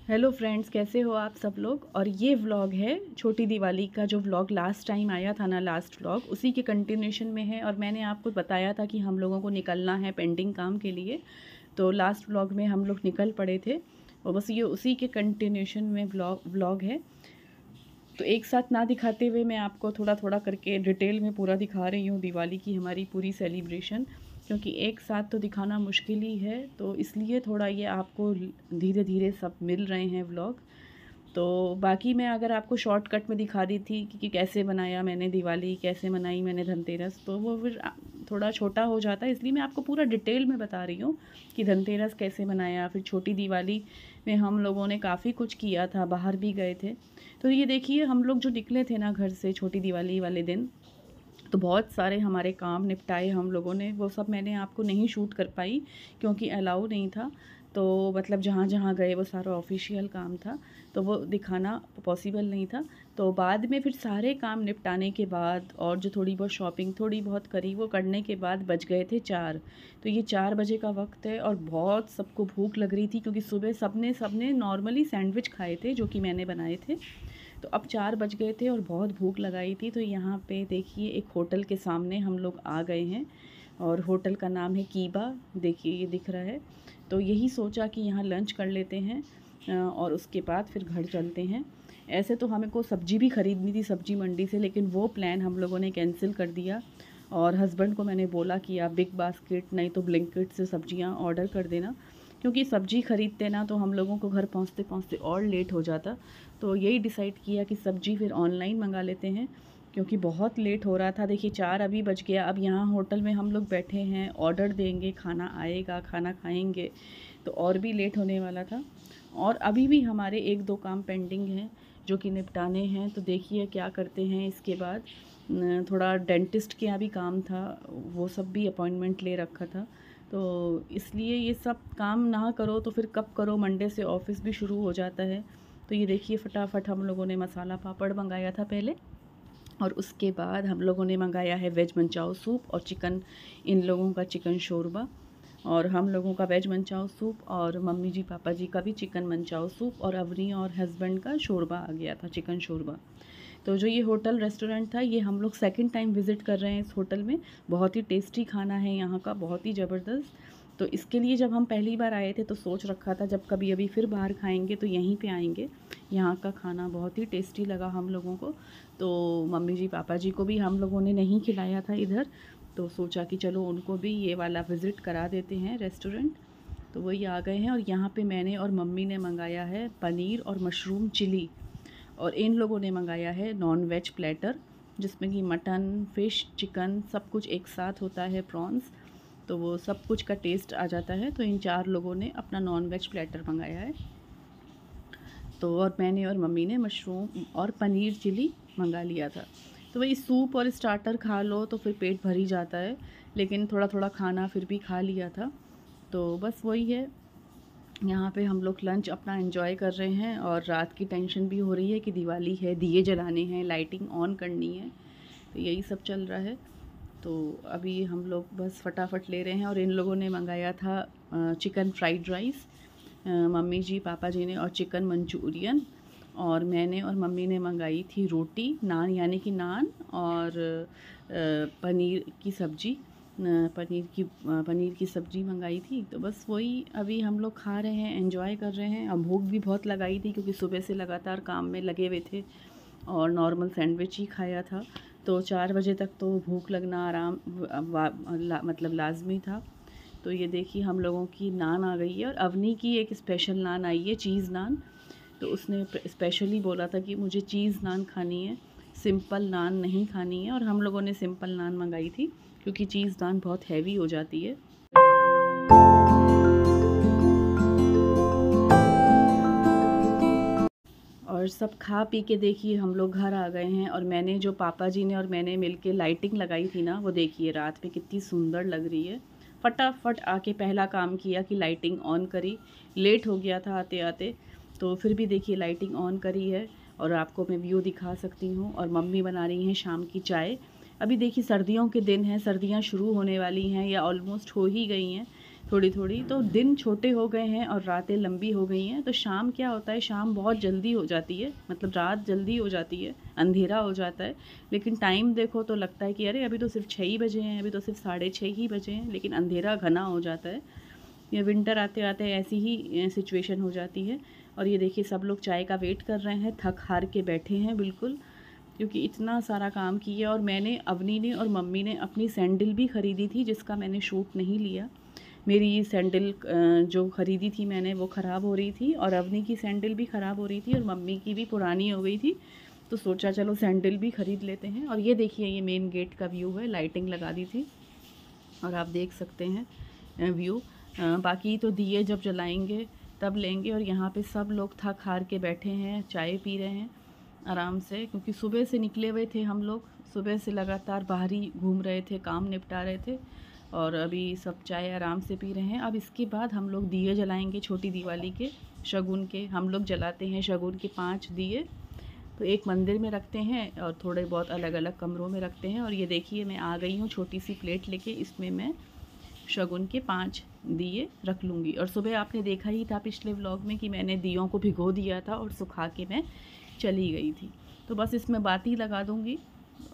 Hello friends, कैसे हो आप सब लोग। और ये व्लॉग है छोटी दिवाली का। जो व्लॉग लास्ट टाइम आया था ना, लास्ट व्लॉग उसी के कंटिन्यूशन में है। और मैंने आपको बताया था कि हम लोगों को निकलना है पेंटिंग काम के लिए। तो लास्ट व्लॉग में हम लोग निकल पड़े थे और बस ये उसी के कंटिन्यूशन में व्लॉग है। तो एक साथ ना दिखाते हुए मैं आपको थोड़ा थोड़ा करके डिटेल में पूरा दिखा रही हूँ दिवाली की हमारी पूरी सेलिब्रेशन, क्योंकि एक साथ तो दिखाना मुश्किल ही है। तो इसलिए थोड़ा ये आपको धीरे धीरे सब मिल रहे हैं व्लॉग। तो बाकी मैं अगर आपको शॉर्टकट में दिखा दी थी कि कैसे बनाया मैंने दिवाली, कैसे मनाई मैंने धनतेरस, तो वो फिर थोड़ा छोटा हो जाता है। इसलिए मैं आपको पूरा डिटेल में बता रही हूँ कि धनतेरस कैसे मनाया। फिर छोटी दिवाली में हम लोगों ने काफ़ी कुछ किया था, बाहर भी गए थे। तो ये देखिए, हम लोग जो निकले थे ना घर से छोटी दिवाली वाले दिन, तो बहुत सारे हमारे काम निपटाए हम लोगों ने। वो सब मैंने आपको नहीं शूट कर पाई क्योंकि अलाउ नहीं था। तो मतलब जहाँ जहाँ गए वो सारा ऑफिशियल काम था, तो वो दिखाना पॉसिबल नहीं था। तो बाद में फिर सारे काम निपटाने के बाद और जो थोड़ी बहुत शॉपिंग थोड़ी बहुत करी, वो करने के बाद बज गए थे 4। तो ये 4 बजे का वक्त है और बहुत सबको भूख लग रही थी, क्योंकि सुबह सबने नॉर्मली सैंडविच खाए थे जो कि मैंने बनाए थे। तो अब 4 बज गए थे और बहुत भूख लगाई थी। तो यहाँ पे देखिए, एक होटल के सामने हम लोग आ गए हैं और होटल का नाम है कीबा। देखिए ये दिख रहा है। तो यही सोचा कि यहाँ लंच कर लेते हैं और उसके बाद फिर घर चलते हैं। ऐसे तो हमें को सब्ज़ी भी ख़रीदनी थी सब्ज़ी मंडी से, लेकिन वो प्लान हम लोगों ने कैंसिल कर दिया। और हस्बैंड को मैंने बोला कि आप बिग बास्केट नहीं तो ब्लिंकिट से सब्ज़ियाँ ऑर्डर कर देना, क्योंकि सब्ज़ी ख़रीदते ना तो हम लोगों को घर पहुँचते पहुँचते और लेट हो जाता। तो यही डिसाइड किया कि सब्ज़ी फिर ऑनलाइन मंगा लेते हैं, क्योंकि बहुत लेट हो रहा था। देखिए 4 अभी बज गया। अब यहाँ होटल में हम लोग बैठे हैं, ऑर्डर देंगे, खाना आएगा, खाना खाएंगे, तो और भी लेट होने वाला था। और अभी भी हमारे 1-2 काम पेंडिंग हैं जो कि निपटाने हैं। तो देखिए क्या करते हैं इसके बाद। थोड़ा डेंटिस्ट के यहाँ भी काम था, वो सब भी अपॉइंटमेंट ले रखा था। तो इसलिए ये सब काम ना करो तो फिर कब करो, मंडे से ऑफिस भी शुरू हो जाता है। तो ये देखिए, फटाफट हम लोगों ने मसाला पापड़ मंगाया था पहले, और उसके बाद हम लोगों ने मंगाया है वेज मंचाओ सूप और चिकन, इन लोगों का चिकन शोरबा, और हम लोगों का वेज मंचाओ सूप, और मम्मी जी पापा जी का भी चिकन मंचाओ सूप, और अवनी और हस्बैंड का शोरबा आ गया था, चिकन शोरबा। तो जो ये होटल रेस्टोरेंट था, ये हम लोग सेकंड टाइम विज़िट कर रहे हैं इस होटल में। बहुत ही टेस्टी खाना है यहाँ का, बहुत ही ज़बरदस्त। तो इसके लिए जब हम पहली बार आए थे तो सोच रखा था जब कभी अभी फिर बाहर खाएंगे तो यहीं पे आएंगे। यहाँ का खाना बहुत ही टेस्टी लगा हम लोगों को। तो मम्मी जी पापा जी को भी हम लोगों ने नहीं खिलाया था इधर, तो सोचा कि चलो उनको भी ये वाला विज़िट करा देते हैं रेस्टोरेंट। तो वही आ गए हैं। और यहाँ पे मैंने और मम्मी ने मंगाया है पनीर और मशरूम चिली, और इन लोगों ने मंगाया है नॉन वेज प्लेटर, जिसमें कि मटन, फ़िश, चिकन सब कुछ एक साथ होता है, प्रॉन्स, तो वो सब कुछ का टेस्ट आ जाता है। तो इन 4 लोगों ने अपना नॉन वेज प्लेटर मंगाया है। तो और मैंने और मम्मी ने मशरूम और पनीर चिली मंगा लिया था। तो वही सूप और स्टार्टर खा लो तो फिर पेट भर ही जाता है, लेकिन थोड़ा थोड़ा खाना फिर भी खा लिया था। तो बस वही है, यहाँ पे हम लोग लंच अपना एंजॉय कर रहे हैं। और रात की टेंशन भी हो रही है कि दिवाली है, दिए जलाने हैं, लाइटिंग ऑन करनी है, तो यही सब चल रहा है। तो अभी हम लोग बस फटाफट ले रहे हैं। और इन लोगों ने मंगाया था चिकन फ्राइड राइस, मम्मी जी पापा जी ने, और चिकन मंचूरियन, और मैंने और मम्मी ने मंगाई थी रोटी, नान यानी कि नान, और पनीर की सब्ज़ी, पनीर की सब्ज़ी मंगाई थी। तो बस वही अभी हम लोग खा रहे हैं, एंजॉय कर रहे हैं। अब भूख भी बहुत लगाई थी क्योंकि सुबह से लगातार काम में लगे हुए थे और नॉर्मल सैंडविच ही खाया था। तो 4 बजे तक तो भूख लगना मतलब लाजमी था। तो ये देखिए, हम लोगों की नान आ गई है, और अवनी की एक स्पेशल नान आई है, चीज़ नान। तो उसने स्पेशली बोला था कि मुझे चीज़ नान खानी है, सिंपल नान नहीं खानी है। और हम लोगों ने सिंपल नान मंगाई थी क्योंकि चीज़ नान बहुत हैवी हो जाती है। और सब खा पी के देखिए हम लोग घर आ गए हैं। और मैंने जो पापा जी ने और मैंने मिलके लाइटिंग लगाई थी ना, वो देखिए रात में कितनी सुंदर लग रही है। फटाफट आके पहला काम किया कि लाइटिंग ऑन करी। लेट हो गया था आते आते, तो फिर भी देखिए लाइटिंग ऑन करी है। और आपको मैं व्यू दिखा सकती हूँ। और मम्मी बना रही हैं शाम की चाय। अभी देखिए सर्दियों के दिन हैं, सर्दियाँ शुरू होने वाली हैं या ऑलमोस्ट हो ही गई हैं। थोड़ी थोड़ी। तो दिन छोटे हो गए हैं और रातें लंबी हो गई हैं, तो शाम क्या होता है, शाम बहुत जल्दी हो जाती है, मतलब रात जल्दी हो जाती है, अंधेरा हो जाता है। लेकिन टाइम देखो तो लगता है कि अरे अभी तो सिर्फ 6 ही बजे हैं, अभी तो सिर्फ 6:30 ही बजे हैं, लेकिन अंधेरा घना हो जाता है। ये विंटर आते आते ऐसी ही सिचुएशन हो जाती है। और ये देखिए सब लोग चाय का वेट कर रहे हैं, थक हार के बैठे हैं बिल्कुल, क्योंकि इतना सारा काम किया। और मैंने, अवनी ने और मम्मी ने अपनी सैंडल भी ख़रीदी थी, जिसका मैंने शूट नहीं लिया। मेरी सैंडल जो ख़रीदी थी मैंने, वो ख़राब हो रही थी, और अवनी की सैंडल भी ख़राब हो रही थी, और मम्मी की भी पुरानी हो गई थी। तो सोचा चलो सैंडल भी ख़रीद लेते हैं। और ये देखिए ये मेन गेट का व्यू है, लाइटिंग लगा दी थी और आप देख सकते हैं व्यू। बाकी तो दिए जब जलाएंगे तब लेंगे। और यहाँ पे सब लोग थक हार के बैठे हैं, चाय पी रहे हैं आराम से, क्योंकि सुबह से निकले हुए थे हम लोग, सुबह से लगातार बाहर ही घूम रहे थे, काम निपटा रहे थे, और अभी सब चाय आराम से पी रहे हैं। अब इसके बाद हम लोग दिए जलाएंगे, छोटी दिवाली के शगुन के हम लोग जलाते हैं, शगुन के 5 दिए। तो एक मंदिर में रखते हैं और थोड़े बहुत अलग अलग कमरों में रखते हैं। और ये देखिए मैं आ गई हूँ छोटी सी प्लेट लेके, इसमें मैं शगुन के 5 दिए रख लूँगी। और सुबह आपने देखा ही था पिछले व्लॉग में कि मैंने दियों को भिगो दिया था और सुखा के मैं चली गई थी। तो बस इसमें बाती लगा दूँगी।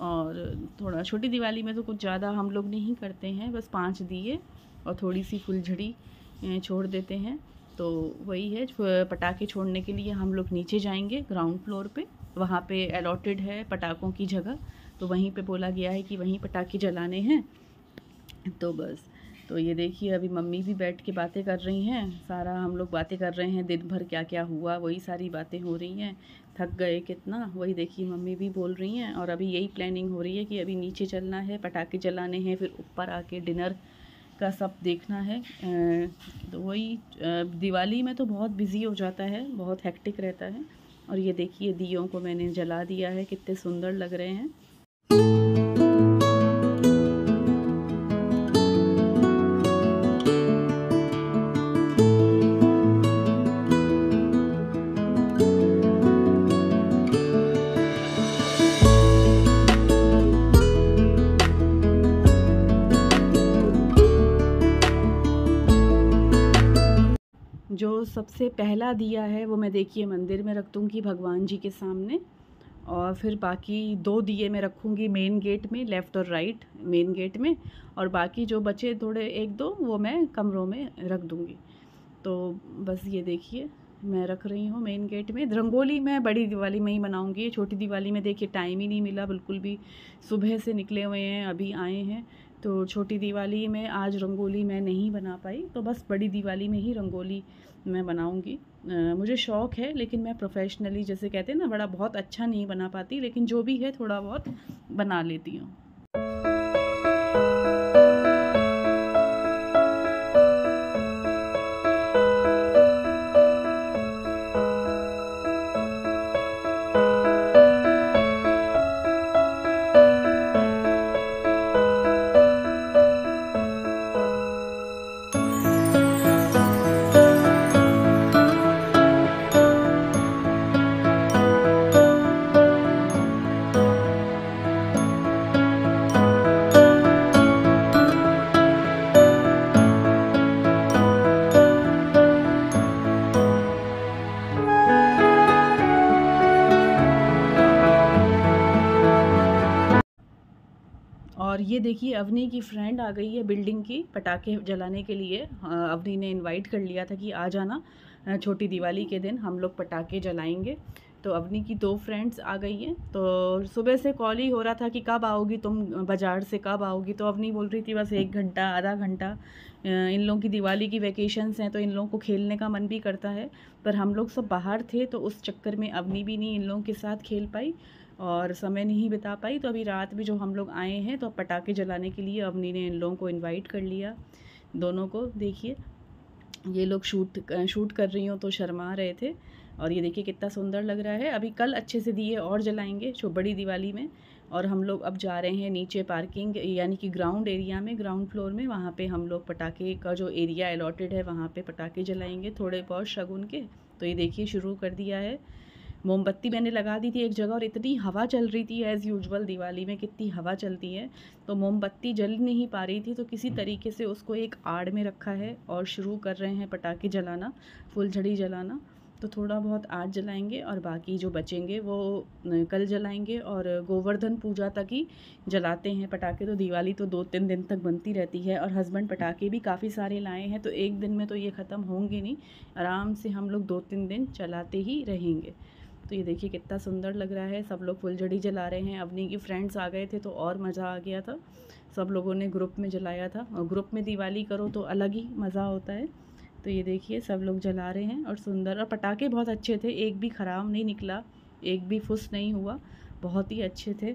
और थोड़ा छोटी दिवाली में तो कुछ ज़्यादा हम लोग नहीं करते हैं, बस 5 दिए और थोड़ी सी फुलझड़ी छोड़ देते हैं। तो वही है, पटाखे छोड़ने के लिए हम लोग नीचे जाएंगे ग्राउंड फ्लोर पे, वहाँ पे अलॉटेड है पटाखों की जगह, तो वहीं पे बोला गया है कि वहीं पटाखे जलाने हैं। तो बस, तो ये देखिए अभी मम्मी भी बैठ के बातें कर रही हैं, सारा हम लोग बातें कर रहे हैं, दिन भर क्या क्या हुआ वही सारी बातें हो रही हैं, थक गए कितना, वही देखिए मम्मी भी बोल रही हैं। और अभी यही प्लानिंग हो रही है कि अभी नीचे चलना है, पटाखे जलाने हैं, फिर ऊपर आके डिनर का सब देखना है। तो वही दिवाली में तो बहुत बिज़ी हो जाता है, बहुत हेक्टिक रहता है। और ये देखिए दियों को मैंने जला दिया है, कितने सुंदर लग रहे हैं। जो सबसे पहला दिया है वो मैं देखिए मंदिर में रख दूँगी भगवान जी के सामने, और फिर बाकी 2 दिए मैं रखूँगी मेन गेट में, लेफ़्ट और राइट मेन गेट में, और बाकी जो बचे थोड़े 1-2 वो मैं कमरों में रख दूँगी। तो बस ये देखिए मैं रख रही हूँ मेन गेट में। रंगोली मैं बड़ी दिवाली में ही बनाऊँगी, छोटी दिवाली में देखिए टाइम ही नहीं मिला बिल्कुल भी, सुबह से निकले हुए हैं अभी आए हैं, तो छोटी दिवाली में आज रंगोली मैं नहीं बना पाई। तो बस बड़ी दिवाली में ही रंगोली मैं बनाऊँगी। मुझे शौक़ है, लेकिन मैं प्रोफेशनली जैसे कहते हैं ना, बड़ा बहुत अच्छा नहीं बना पाती, लेकिन जो भी है थोड़ा बहुत बना लेती हूँ। और ये देखिए अवनी की फ्रेंड आ गई है बिल्डिंग की पटाखे जलाने के लिए। अवनी ने इनवाइट कर लिया था कि आ जाना, छोटी दिवाली के दिन हम लोग पटाखे जलाएंगे। तो अवनी की 2 फ्रेंड्स आ गई हैं। तो सुबह से कॉल ही हो रहा था कि कब आओगी तुम, बाज़ार से कब आओगी। तो अवनी बोल रही थी बस 1 घंटा आधा घंटा, इन लोगों की दिवाली की वैकेशंस हैं तो इन लोगों को खेलने का मन भी करता है, पर हम लोग सब बाहर थे तो उस चक्कर में अवनी भी नहीं इन लोगों के साथ खेल पाई और समय नहीं बिता पाई। तो अभी रात में जो हम लोग आए हैं तो पटाखे जलाने के लिए अवनी ने इन लोगों को इनवाइट कर लिया, दोनों को। देखिए ये लोग शूट कर रही हूँ तो शर्मा रहे थे, और ये देखिए कितना सुंदर लग रहा है। अभी कल अच्छे से दिए और जलाएंगे बड़ी दिवाली में। और हम लोग अब जा रहे हैं नीचे पार्किंग यानी कि ग्राउंड एरिया में, ग्राउंड फ्लोर में, वहाँ पे हम लोग पटाखे का जो एरिया अलॉटेड है वहाँ पे पटाखे जलाएंगे थोड़े बहुत शगुन के। तो ये देखिए शुरू कर दिया है मोमबत्ती मैंने लगा दी थी एक जगह और इतनी हवा चल रही थी, एज़ यूजुअल दिवाली में कितनी हवा चलती है, तो मोमबत्ती जल नहीं पा रही थी, तो किसी तरीके से उसको एक आड़ में रखा है और शुरू कर रहे हैं पटाखे जलाना, फुलझड़ी जलाना। तो थोड़ा बहुत आज जलाएंगे और बाकी जो बचेंगे वो कल जलाएंगे, और गोवर्धन पूजा तक ही जलाते हैं पटाखे। तो दिवाली तो 2-3 दिन तक बनती रहती है, और हस्बैंड पटाखे भी काफ़ी सारे लाए हैं, तो एक दिन में तो ये ख़त्म होंगे नहीं, आराम से हम लोग 2-3 दिन चलाते ही रहेंगे। तो ये देखिए कितना सुंदर लग रहा है, सब लोग फुलझड़ी जला रहे हैं। अवनी की फ्रेंड्स आ गए थे तो और मज़ा आ गया था, सब लोगों ने ग्रुप में जलाया था, और ग्रुप में दिवाली करो तो अलग ही मज़ा होता है। तो ये देखिए सब लोग जला रहे हैं, और सुंदर, और पटाखे बहुत अच्छे थे, एक भी ख़राब नहीं निकला, एक भी फुस नहीं हुआ, बहुत ही अच्छे थे।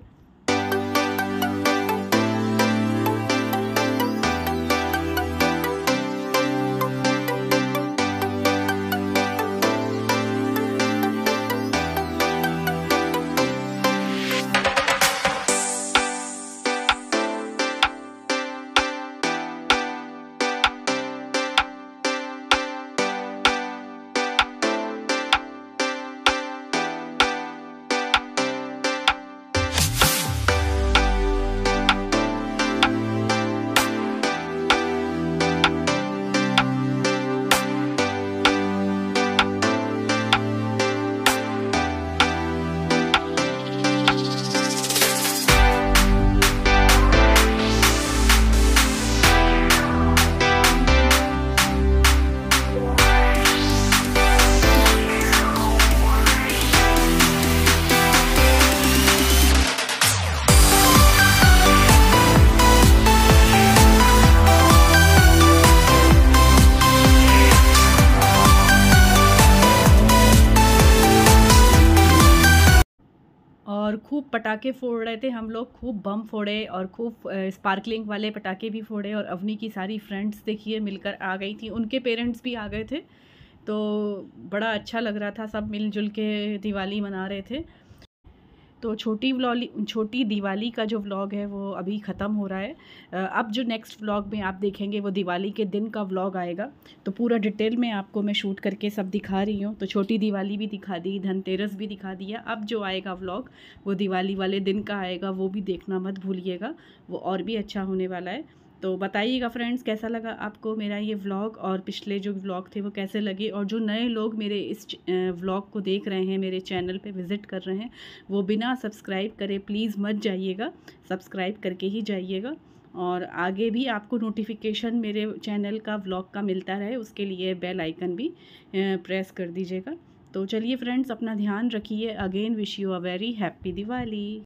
और खूब पटाखे फोड़ रहे थे हम लोग, खूब बम फोड़े और खूब स्पार्कलिंग वाले पटाखे भी फोड़े। और अवनी की सारी फ्रेंड्स देखिए मिलकर आ गई थी, उनके पेरेंट्स भी आ गए थे, तो बड़ा अच्छा लग रहा था, सब मिलजुल के दिवाली मना रहे थे। तो छोटी दिवाली का जो व्लॉग है वो अभी ख़त्म हो रहा है। अब जो नेक्स्ट व्लॉग में आप देखेंगे वो दिवाली के दिन का व्लॉग आएगा, तो पूरा डिटेल में आपको मैं शूट करके सब दिखा रही हूँ। तो छोटी दिवाली भी दिखा दी, धनतेरस भी दिखा दिया, अब जो आएगा व्लॉग वो दिवाली वाले दिन का आएगा, वो भी देखना मत भूलिएगा, वो और भी अच्छा होने वाला है। तो बताइएगा फ्रेंड्स कैसा लगा आपको मेरा ये व्लॉग, और पिछले जो व्लॉग थे वो कैसे लगे। और जो नए लोग मेरे इस व्लॉग को देख रहे हैं, मेरे चैनल पे विज़िट कर रहे हैं, वो बिना सब्सक्राइब करे प्लीज़ मत जाइएगा, सब्सक्राइब करके ही जाइएगा। और आगे भी आपको नोटिफिकेशन मेरे चैनल का व्लॉग का मिलता रहे, उसके लिए बेल आइकन भी प्रेस कर दीजिएगा। तो चलिए फ्रेंड्स, अपना ध्यान रखिए। Again wish you a very happy Diwali.